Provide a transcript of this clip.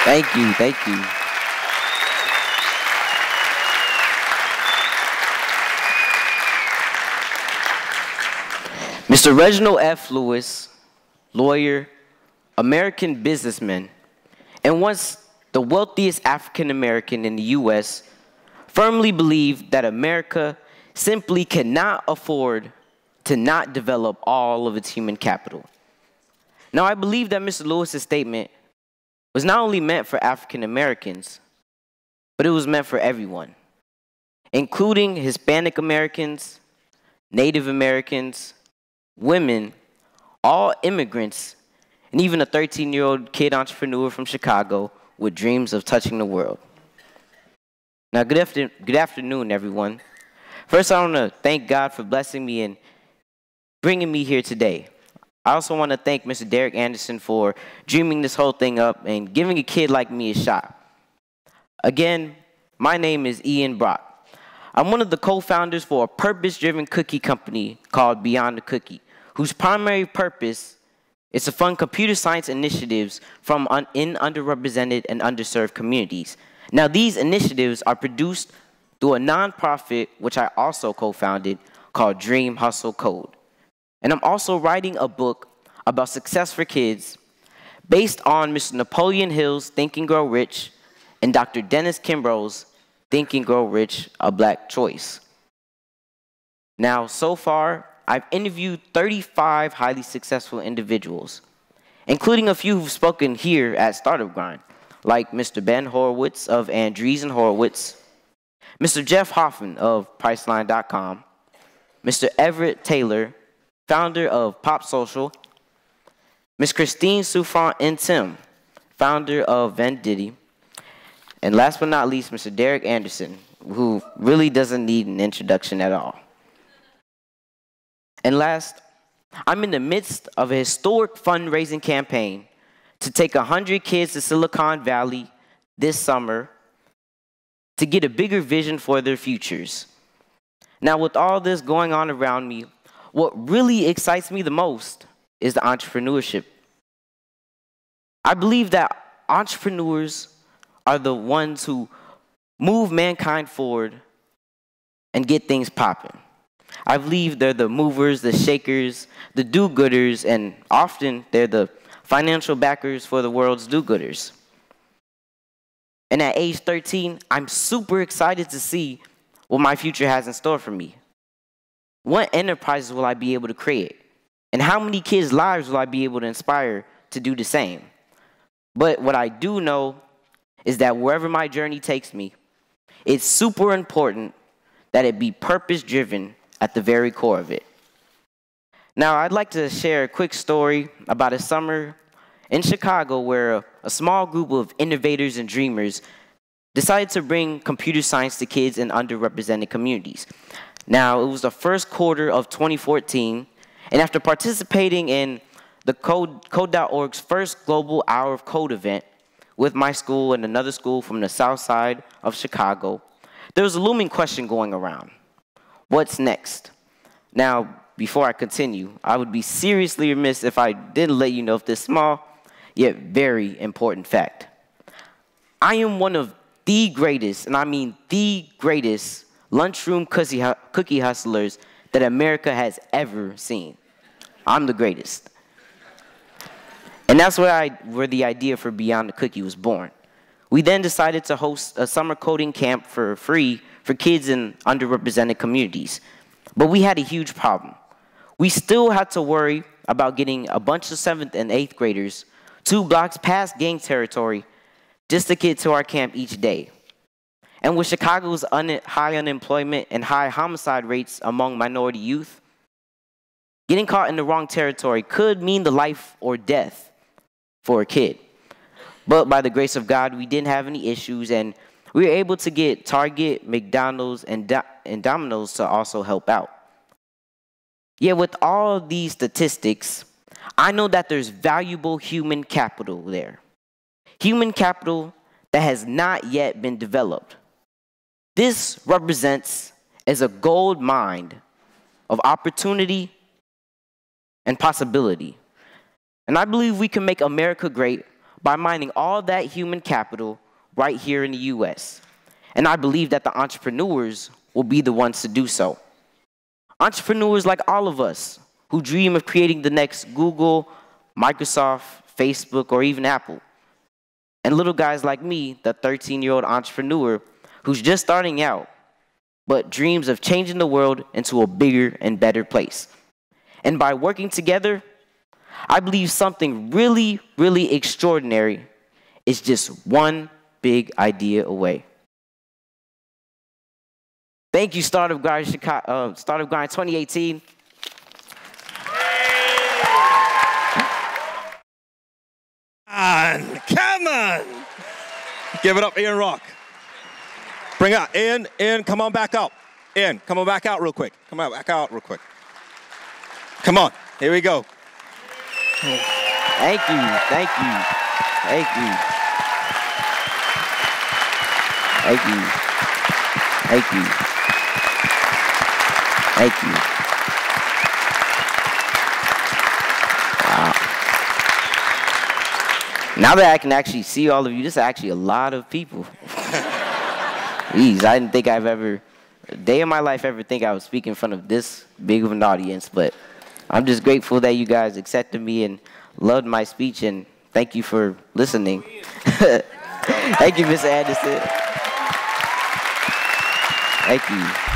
Thank you, thank you. Mr. Reginald F Lewis, lawyer, American businessman, and once the wealthiest African American in the U.S., firmly believed that America simply cannot afford to not develop all of its human capital. Now, I believe that Mr. Lewis's statement was not only meant for African Americans, but it was meant for everyone, including Hispanic Americans, Native Americans, women, all immigrants, and even a 13-year-old kid entrepreneur from Chicago with dreams of touching the world. Now, good afternoon, everyone. First, I want to thank God for blessing me and bringing me here today. I also want to thank Mr. Derek Anderson for dreaming this whole thing up and giving a kid like me a shot. Again, my name is Ian Brock. I'm one of the co-founders for a purpose-driven cookie company called Beyond the Cookie, whose primary purpose is to fund computer science initiatives in underrepresented and underserved communities. Now, these initiatives are produced through a nonprofit, which I also co-founded, called Dream Hustle Code. And I'm also writing a book about success for kids based on Mr. Napoleon Hill's Think and Grow Rich and Dr. Dennis Kimbrough's Think and Grow Rich, A Black Choice. Now, so far, I've interviewed 35 highly successful individuals, including a few who've spoken here at Startup Grind, like Mr. Ben Horowitz of Andreessen Horowitz, Mr. Jeff Hoffman of Priceline.com, Mr. Everett Taylor, founder of Pop Social, Ms. Christine Souffrant and Tim, founder of Vendidity, and last but not least, Mr. Derek Anderson, who really doesn't need an introduction at all. And last, I'm in the midst of a historic fundraising campaign to take 100 kids to Silicon Valley this summer to get a bigger vision for their futures. Now, with all this going on around me, what really excites me the most is the entrepreneurship. I believe that entrepreneurs are the ones who move mankind forward and get things popping. I believe they're the movers, the shakers, the do-gooders, and often they're the financial backers for the world's do-gooders. And at age 13, I'm super excited to see what my future has in store for me. What enterprises will I be able to create? And how many kids' lives will I be able to inspire to do the same? But what I do know is that wherever my journey takes me, it's super important that it be purpose-driven at the very core of it. Now, I'd like to share a quick story about a summer in Chicago where a small group of innovators and dreamers decided to bring computer science to kids in underrepresented communities. Now, it was the first quarter of 2014, and after participating in the Code.org's first Global Hour of Code event with my school and another school from the south side of Chicago, there was a looming question going around. What's next? Now, before I continue, I would be seriously remiss if I didn't let you know of this small, yet very important fact. I am one of the greatest, and I mean the greatest, lunchroom cookie hustlers that America has ever seen. I'm the greatest. And that's where the idea for Beyond the Cookie was born. We then decided to host a summer coding camp for free for kids in underrepresented communities. But we had a huge problem. We still had to worry about getting a bunch of 7th and 8th graders 2 blocks past gang territory just to get to our camp each day. And with Chicago's high unemployment and high homicide rates among minority youth, getting caught in the wrong territory could mean the life or death for a kid. But by the grace of God, we didn't have any issues, and we were able to get Target, McDonald's, and Domino's to also help out. Yet with all of these statistics, I know that there's valuable human capital there. Human capital that has not yet been developed. This represents as a gold mine of opportunity and possibility. And I believe we can make America great by mining all that human capital right here in the US. And I believe that the entrepreneurs will be the ones to do so. Entrepreneurs like all of us who dream of creating the next Google, Microsoft, Facebook, or even Apple. And little guys like me, the 13-year-old entrepreneur who's just starting out, but dreams of changing the world into a bigger and better place. And by working together, I believe something really, really extraordinary is just one big idea away. Thank you, Startup Grind 2018. Come on. Give it up, Ian Rock. Bring out Ian, come on back out. Ian, come on back out real quick. Come on back out real quick. Come on, here we go. Thank you, thank you, thank you. Thank you, thank you, thank you. Wow. Now that I can actually see all of you, this is actually a lot of people. Jeez, I didn't think I've ever, a day in my life, ever think I would speak in front of this big of an audience, but I'm just grateful that you guys accepted me and loved my speech, and thank you for listening. Thank you, Mr. Anderson. Thank you.